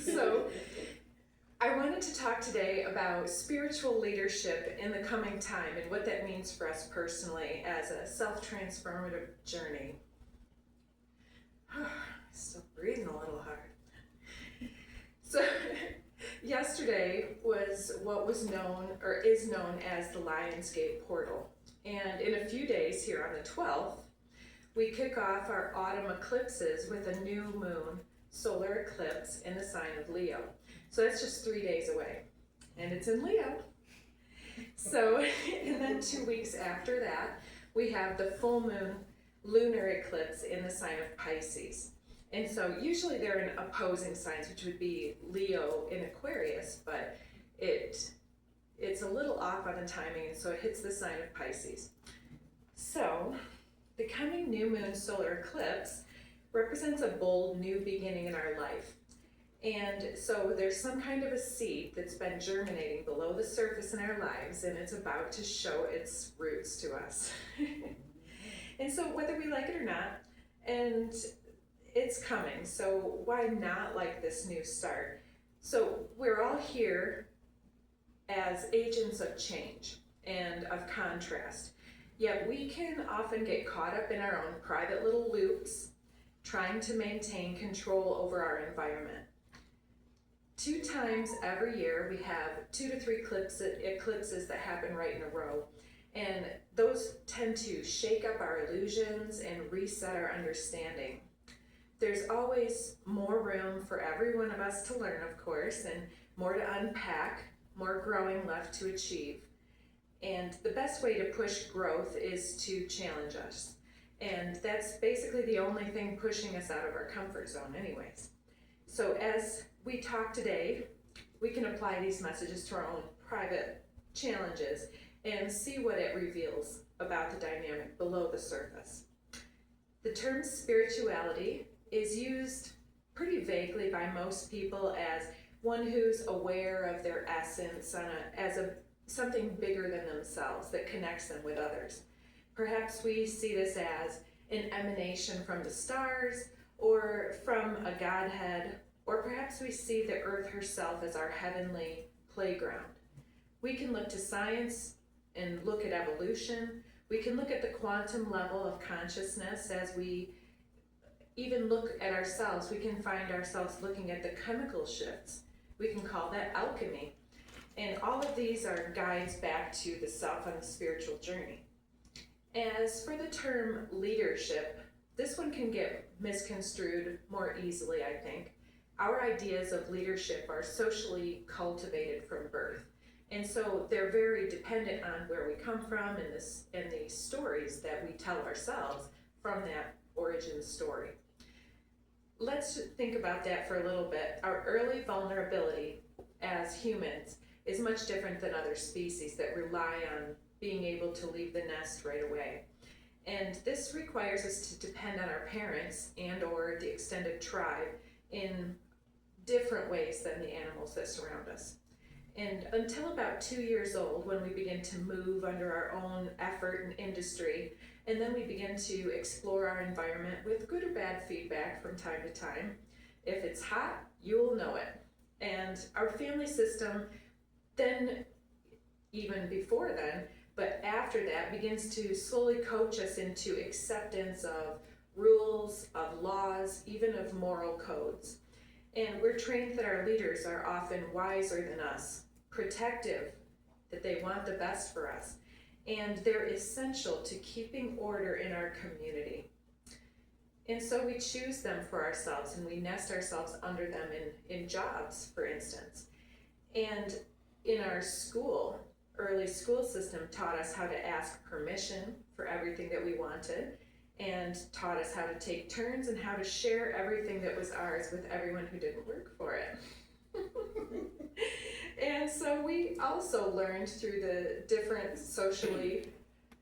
So I wanted to talk today about spiritual leadership in the coming time and what that means for us personally as a self-transformative journey. Still breathing a little hard. So yesterday was what was known or is known as the Lionsgate portal. And in a few days here on the 12th, we kick off our autumn eclipses with a new moon solar eclipse in the sign of Leo. So that's just 3 days away, and it's in Leo. So, and then 2 weeks after that, we have the full moon lunar eclipse in the sign of Pisces. And so usually they're in opposing signs, which would be Leo in Aquarius, but it's a little off on the timing, and so it hits the sign of Pisces. So the coming new moon solar eclipse represents a bold new beginning in our life. And so there's some kind of a seed that's been germinating below the surface in our lives, and it's about to show its roots to us. And so whether we like it or not, and it's coming, so why not like this new start? So we're all here as agents of change and of contrast, yet we can often get caught up in our own private little loops, trying to maintain control over our environment. 2 times every year we have 2 to 3 eclipses that happen right in a row, and those tend to shake up our illusions and reset our understanding. There's always more room for every one of us to learn, of course, and more to unpack, more growing left to achieve. And the best way to push growth is to challenge us. And that's basically the only thing pushing us out of our comfort zone anyways. So as we talk today, we can apply these messages to our own private challenges and see what it reveals about the dynamic below the surface. The term spirituality is used pretty vaguely by most people as one who's aware of their essence as something bigger than themselves that connects them with others. Perhaps we see this as an emanation from the stars or from a godhead, or perhaps we see the earth herself as our heavenly playground. We can look to science and look at evolution. We can look at the quantum level of consciousness as we even look at ourselves. We can find ourselves looking at the chemical shifts. We can call that alchemy. And all of these are guides back to the self on the spiritual journey. As for the term leadership, this one can get misconstrued more easily, I think. Our ideas of leadership are socially cultivated from birth. And so they're very dependent on where we come from and the stories that we tell ourselves from that origin story. Let's think about that for a little bit. Our early vulnerability as humans is much different than other species that rely on being able to leave the nest right away. And this requires us to depend on our parents and or the extended tribe in different ways than the animals that surround us. And until about 2 years old, when we begin to move under our own effort and industry, and then we begin to explore our environment with good or bad feedback from time to time. If it's hot, you'll know it. And our family system then, even before then, but after that, begins to slowly coach us into acceptance of rules, of laws, even of moral codes. And we're trained that our leaders are often wiser than us, protective, that they want the best for us, and they're essential to keeping order in our community. And so we choose them for ourselves, and we nest ourselves under them in jobs, for instance. And in our early school system taught us how to ask permission for everything that we wanted, and taught us how to take turns and how to share everything that was ours with everyone who didn't work for it. And so we also learned through the different socially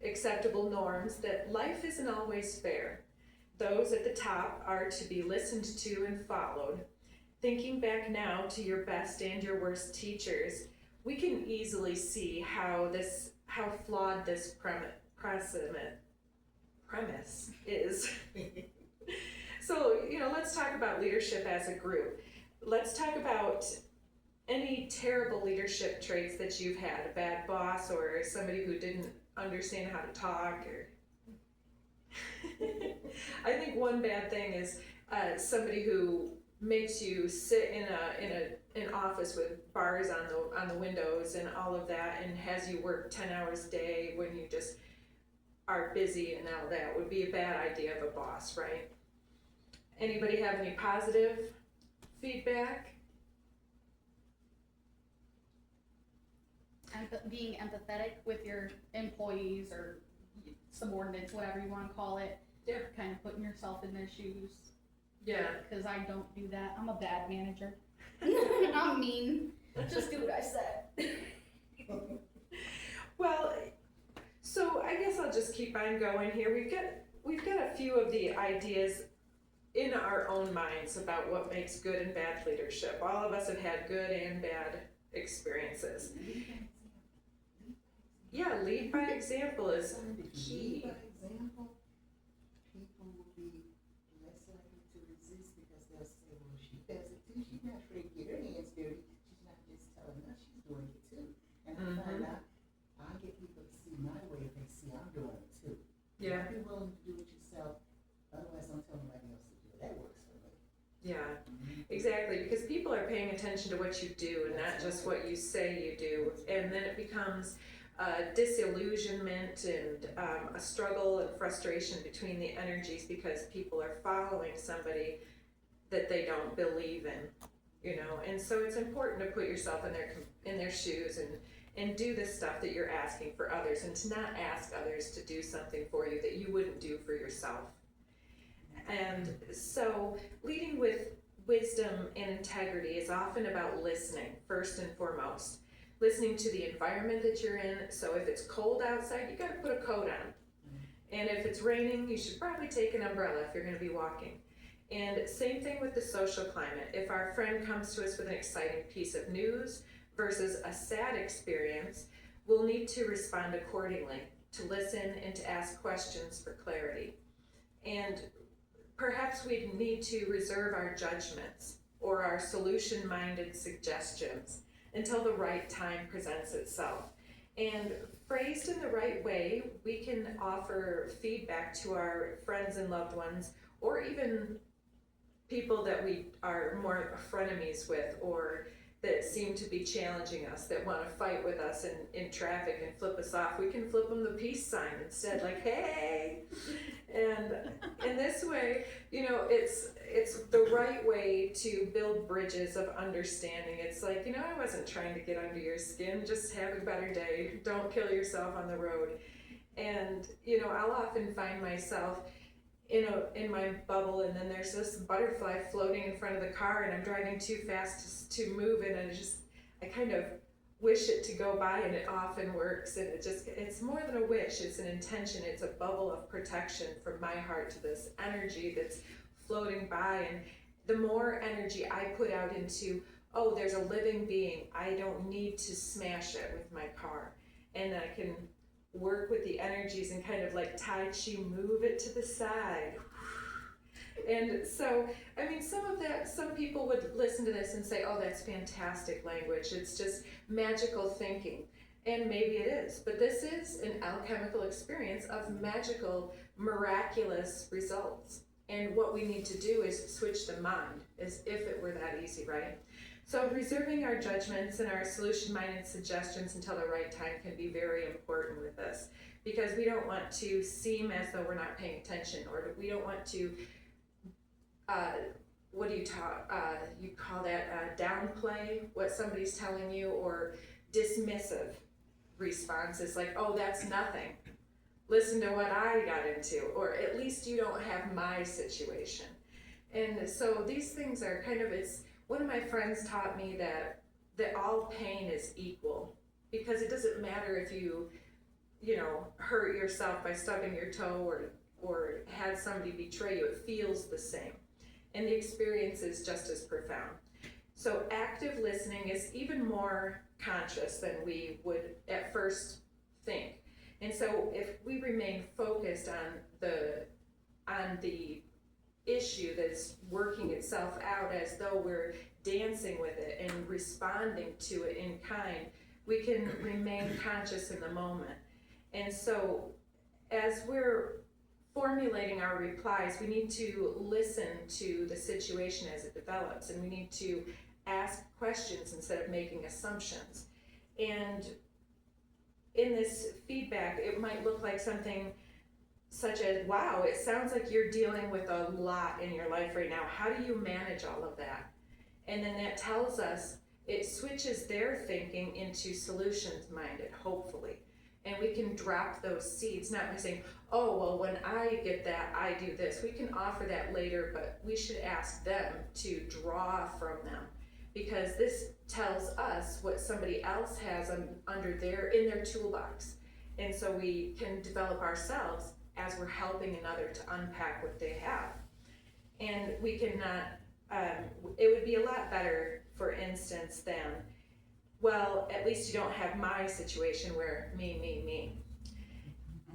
acceptable norms that life isn't always fair. Those at the top are to be listened to and followed. Thinking back now to your best and your worst teachers, we can easily see how flawed this premise is. So, let's talk about leadership as a group. let's talk about any terrible leadership traits that you've had, a bad boss or somebody who didn't understand how to talk, or I think one bad thing is somebody who makes you sit in an office with bars on the windows and all of that, and has you work 10 hours a day when you just are busy, and all that would be a bad idea of a boss, right? Anybody have any positive feedback? Being empathetic with your employees or subordinates, whatever you want to call it. Yeah. Kind of putting yourself in their shoes. Yeah. Because I don't do that. I'm a bad manager. I'm mean. Just do what I said. Well, so I guess I'll just keep on going here. We've got a few of the ideas in our own minds about what makes good and bad leadership. All of us have had good and bad experiences. Yeah, lead by example is key. Lead by example, people will be less likely to resist because they'll say, well, she does it too. She's not afraid to get her hands dirty. She's not just telling us, she's doing it too. And I find out, I get people to see my way if they see I'm doing it too. Yeah. Be willing to do it yourself. Otherwise, don't tell nobody else to do it. That works for me. Yeah, exactly, because people are paying attention to what you do and not just what you say you do, and then it becomes disillusionment and a struggle and frustration between the energies because people are following somebody that they don't believe in, and so it's important to put yourself in their shoes and do the stuff that you're asking for others, and to not ask others to do something for you that you wouldn't do for yourself. And so leading with wisdom and integrity is often about listening, first and foremost. Listening to the environment that you're in. So if it's cold outside, you gotta put a coat on. And if it's raining, you should probably take an umbrella if you're gonna be walking. And same thing with the social climate. If our friend comes to us with an exciting piece of news versus a sad experience, we'll need to respond accordingly, to listen and to ask questions for clarity. And perhaps we need to reserve our judgments or our solution-minded suggestions until the right time presents itself. And phrased in the right way, we can offer feedback to our friends and loved ones, or even people that we are more frenemies with, or that seem to be challenging us, that want to fight with us in traffic and flip us off. We can flip them the peace sign instead, like, hey! And in this way, it's the right way to build bridges of understanding. It's like, I wasn't trying to get under your skin, just have a better day. Don't kill yourself on the road. And, I'll often find myself in my bubble, and then there's this butterfly floating in front of the car, and I'm driving too fast to move it, and I kind of wish it to go by, and it often works, and it's more than a wish, it's an intention, it's a bubble of protection from my heart to this energy that's floating by. And the more energy I put out into, oh, there's a living being, I don't need to smash it with my car, and I can work with the energies and kind of like Tai Chi move it to the side. And so, some people would listen to this and say, oh, that's fantastic language, it's just magical thinking. And maybe it is, but this is an alchemical experience of magical, miraculous results. And what we need to do is switch the mind, as if it were that easy, right? So reserving our judgments and our solution-minded suggestions until the right time can be very important with this, because we don't want to seem as though we're not paying attention, or we don't want to, you call that downplay what somebody's telling you, or dismissive responses like, oh, that's nothing. Listen to what I got into, or at least you don't have my situation. And so these things are one of my friends taught me that all pain is equal, because it doesn't matter if you hurt yourself by stubbing your toe or had somebody betray you, it feels the same. And the experience is just as profound. So active listening is even more conscious than we would at first think. And so if we remain focused on the issue that's working itself out as though we're dancing with it and responding to it in kind, we can remain conscious in the moment. And so as we're formulating our replies, we need to listen to the situation as it develops, and we need to ask questions instead of making assumptions. And in this feedback, it might look like something such as, wow, it sounds like you're dealing with a lot in your life right now. How do you manage all of that? And then that tells us, it switches their thinking into solutions minded, hopefully. And we can drop those seeds, not by saying, oh, well, when I get that, I do this. We can offer that later, but we should ask them to draw from them, because this tells us what somebody else has in their toolbox. And so we can develop ourselves as we're helping another to unpack what they have. And we cannot, it would be a lot better, for instance, than, well, at least you don't have my situation where me.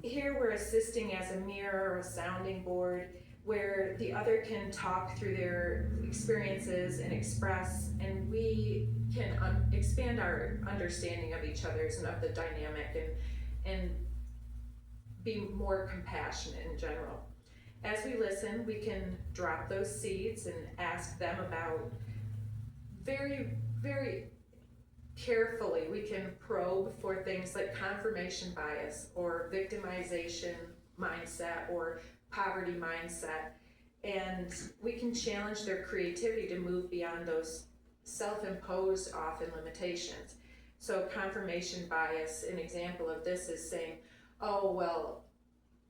Here we're assisting as a mirror or a sounding board where the other can talk through their experiences and express, and we can expand our understanding of each other's and of the dynamic, and be more compassionate in general. As we listen, we can drop those seeds and ask them about very, very carefully. We can probe for things like confirmation bias or victimization mindset or poverty mindset, and we can challenge their creativity to move beyond those self-imposed often limitations. So confirmation bias, an example of this is saying, oh, well,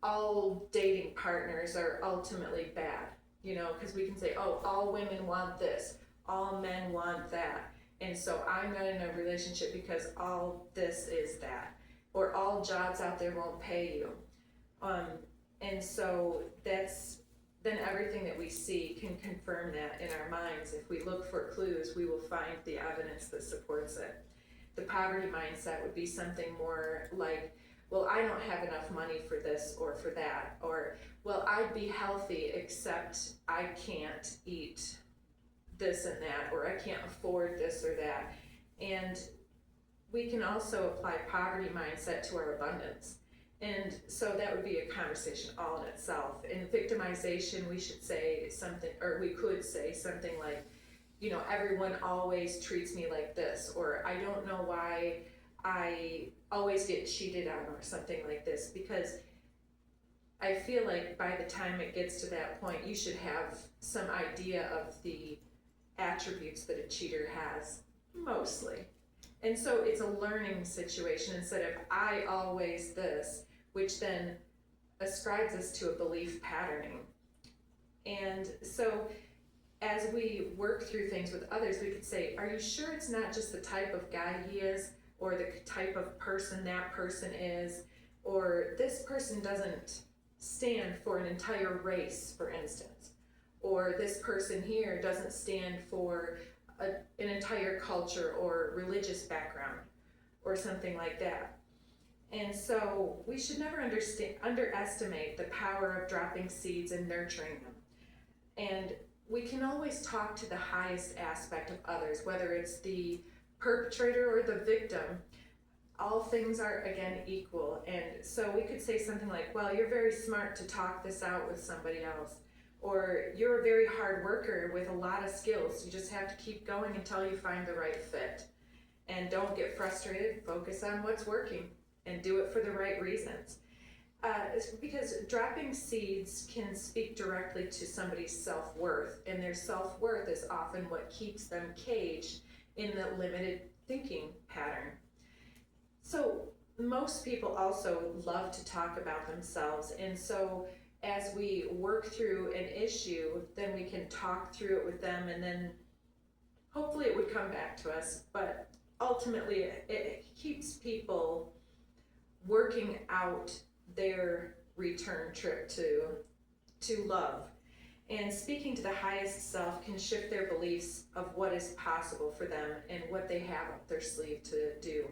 all dating partners are ultimately bad, because we can say, oh, all women want this, all men want that, and so I'm not in a relationship because all this is that, or all jobs out there won't pay you. And so then everything that we see can confirm that in our minds. If we look for clues, we will find the evidence that supports it. The poverty mindset would be something more like, well, I don't have enough money for this or for that, or, well, I'd be healthy except I can't eat this and that, or I can't afford this or that. And we can also apply poverty mindset to our abundance. And so that would be a conversation all in itself. In victimization, we should say something, or we could say something like, everyone always treats me like this, or I don't know why I always get cheated on, or something like this, because I feel like by the time it gets to that point, you should have some idea of the attributes that a cheater has, mostly. And so it's a learning situation instead of I always this, which then ascribes us to a belief patterning. And so as we work through things with others, we could say, are you sure it's not just the type of guy he is, or the type of person that person is, or this person doesn't stand for an entire race, for instance, or this person here doesn't stand for an entire culture or religious background, or something like that. And so we should never underestimate the power of dropping seeds and nurturing them. And we can always talk to the highest aspect of others, whether it's the perpetrator or the victim. All things are, again, equal. And so we could say something like, well, you're very smart to talk this out with somebody else. Or you're a very hard worker with a lot of skills. You just have to keep going until you find the right fit. And don't get frustrated. Focus on what's working and do it for the right reasons. Because dropping seeds can speak directly to somebody's self-worth, and their self-worth is often what keeps them caged in the limited thinking pattern. So most people also love to talk about themselves, and so as we work through an issue, then we can talk through it with them, and then hopefully it would come back to us, but ultimately it keeps people working out their return trip to love. And speaking to the highest self can shift their beliefs of what is possible for them and what they have up their sleeve to do.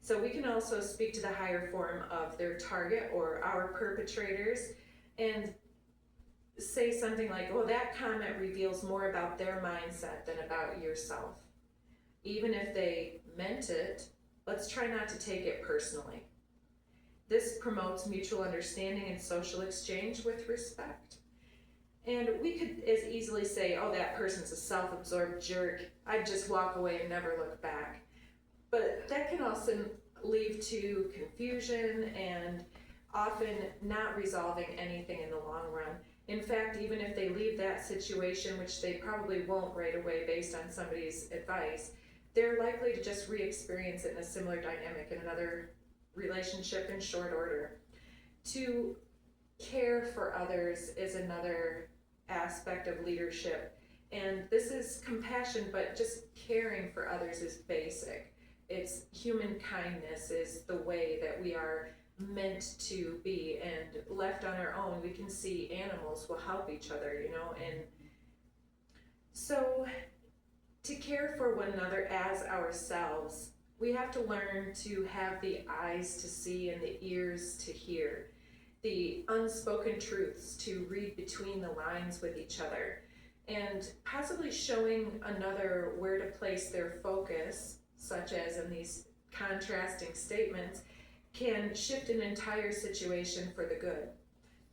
So we can also speak to the higher form of their target or our perpetrators, and say something like, oh, that comment reveals more about their mindset than about yourself. Even if they meant it, let's try not to take it personally. This promotes mutual understanding and social exchange with respect. And we could as easily say, oh, that person's a self-absorbed jerk. I'd just walk away and never look back. But that can also lead to confusion and often not resolving anything in the long run. In fact, even if they leave that situation, which they probably won't right away based on somebody's advice, they're likely to just re-experience it in a similar dynamic in another relationship in short order. To care for others is another aspect of leadership. And this is compassion, but just caring for others is basic. It's human kindness is the way that we are meant to be, and left on our own, we can see animals will help each other, you know, and so to care for one another as ourselves, we have to learn to have the eyes to see and the ears to hear, the unspoken truths to read between the lines with each other, and possibly showing another where to place their focus, such as in these contrasting statements, can shift an entire situation for the good.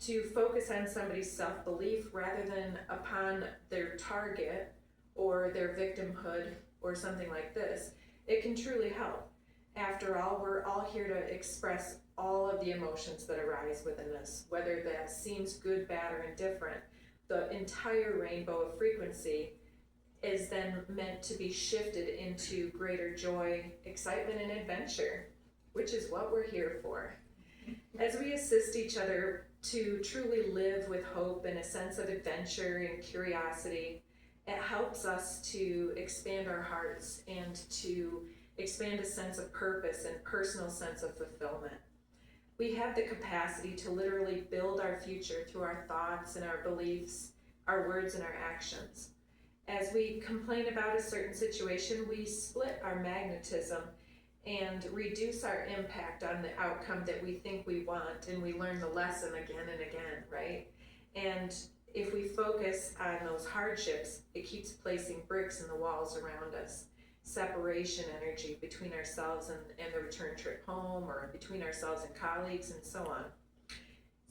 To focus on somebody's self-belief rather than upon their target or their victimhood or something like this, it can truly help. After all, we're all here to express all of the emotions that arise within us, whether that seems good, bad, or indifferent. The entire rainbow of frequency is then meant to be shifted into greater joy, excitement, and adventure, which is what we're here for. As we assist each other to truly live with hope and a sense of adventure and curiosity, it helps us to expand our hearts and to expand a sense of purpose and personal sense of fulfillment. We have the capacity to literally build our future through our thoughts and our beliefs, our words and our actions. As we complain about a certain situation, we split our magnetism and reduce our impact on the outcome that we think we want, and we learn the lesson again and again, right? And if we focus on those hardships, it keeps placing bricks in the walls around us. Separation energy between ourselves and the return trip home, or between ourselves and colleagues, and so on.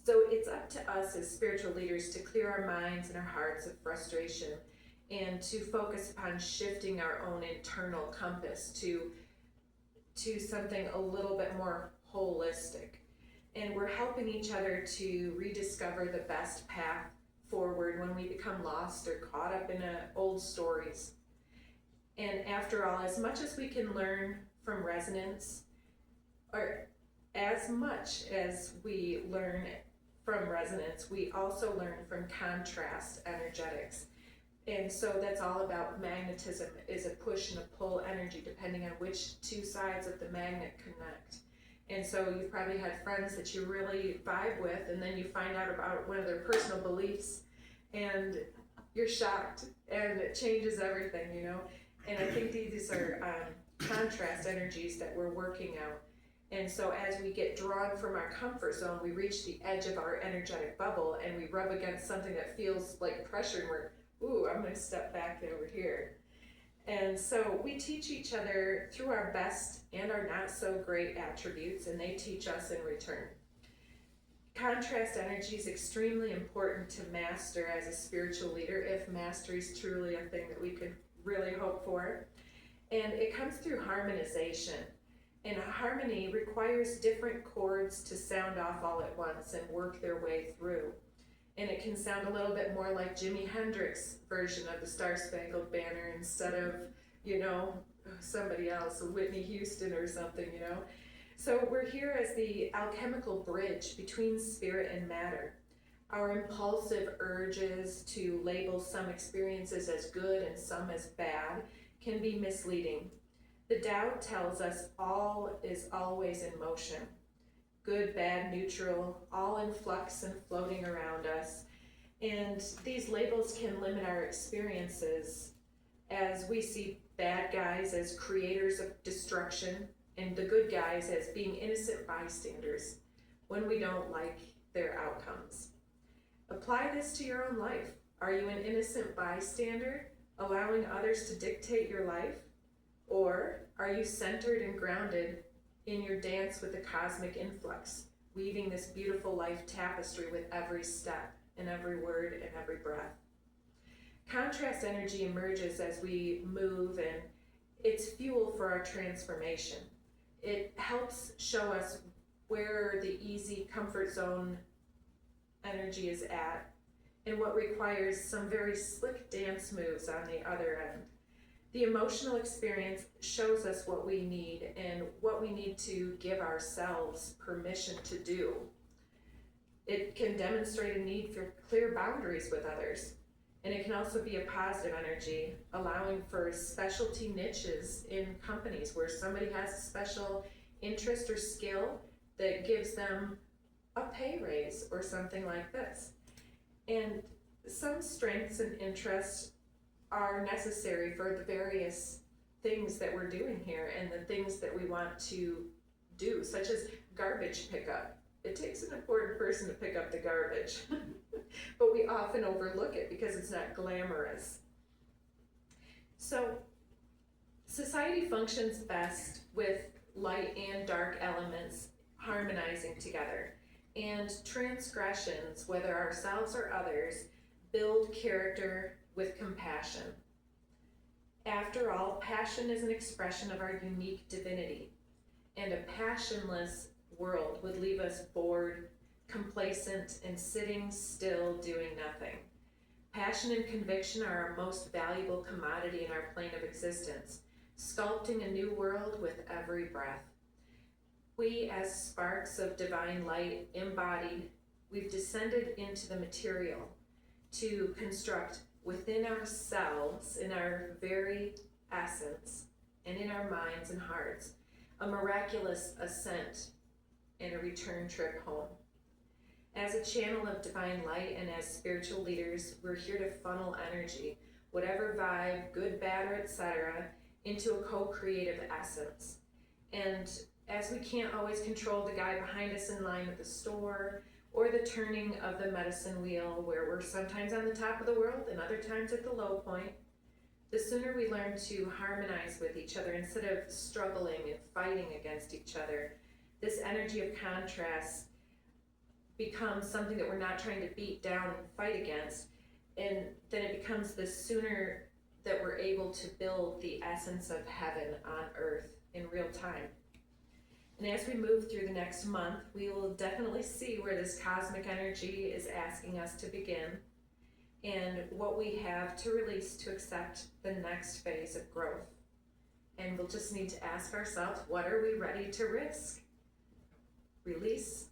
So it's up to us as spiritual leaders to clear our minds and our hearts of frustration and to focus upon shifting our own internal compass to something a little bit more holistic. And we're helping each other to rediscover the best path forward when we become lost or caught up in old stories. And after all, as much as we can learn from resonance, or as much as we learn from resonance, we also learn from contrast energetics. And so that's all about magnetism, is a push and a pull energy depending on which two sides of the magnet connect. And so you've probably had friends that you really vibe with, and then you find out about one of their personal beliefs and you're shocked, and it changes everything, you know. And I think these are contrast energies that we're working out. And so as we get drawn from our comfort zone, we reach the edge of our energetic bubble and we rub against something that feels like pressure, and we're, ooh, I'm going to step back over here. And so we teach each other through our best and our not so great attributes, and they teach us in return. Contrast energy is extremely important to master as a spiritual leader, if mastery is truly a thing that we could really hope for. And it comes through harmonization. And harmony requires different chords to sound off all at once and work their way through. And it can sound a little bit more like Jimi Hendrix's version of the Star-Spangled Banner instead of, you know, somebody else, Whitney Houston or something, you know. So we're here as the alchemical bridge between spirit and matter. Our impulsive urges to label some experiences as good and some as bad can be misleading. The Tao tells us all is always in motion. Good, bad, neutral, all in flux and floating around us. And these labels can limit our experiences as we see bad guys as creators of destruction and the good guys as being innocent bystanders when we don't like their outcomes. Apply this to your own life. Are you an innocent bystander, allowing others to dictate your life? Or are you centered and grounded in your dance with the cosmic influx, weaving this beautiful life tapestry with every step and every word and every breath? Contrast energy emerges as we move, and it's fuel for our transformation. It helps show us where the easy comfort zone energy is at and what requires some very slick dance moves on the other end. The emotional experience shows us what we need and what we need to give ourselves permission to do. It can demonstrate a need for clear boundaries with others. And it can also be a positive energy, allowing for specialty niches in companies where somebody has a special interest or skill that gives them a pay raise or something like this. And some strengths and interests are necessary for the various things that we're doing here and the things that we want to do, such as garbage pickup. It takes an important person to pick up the garbage, but we often overlook it because it's not glamorous. So society functions best with light and dark elements harmonizing together, and transgressions, whether ourselves or others, build character with compassion. After all, passion is an expression of our unique divinity, and a passionless world would leave us bored, complacent, and sitting still doing nothing. Passion and conviction are our most valuable commodity in our plane of existence, sculpting a new world with every breath. We, as sparks of divine light embodied, we've descended into the material to construct within ourselves, in our very essence, and in our minds and hearts, a miraculous ascent and a return trip home. As a channel of divine light and as spiritual leaders, we're here to funnel energy, whatever vibe, good, bad, or etc., into a co-creative essence. And as we can't always control the guy behind us in line at the store, or the turning of the medicine wheel, where we're sometimes on the top of the world and other times at the low point, the sooner we learn to harmonize with each other instead of struggling and fighting against each other, this energy of contrast becomes something that we're not trying to beat down and fight against, and then it becomes the sooner that we're able to build the essence of heaven on earth in real time. And as we move through the next month, we will definitely see where this cosmic energy is asking us to begin and what we have to release to accept the next phase of growth. And we'll just need to ask ourselves, what are we ready to risk? Release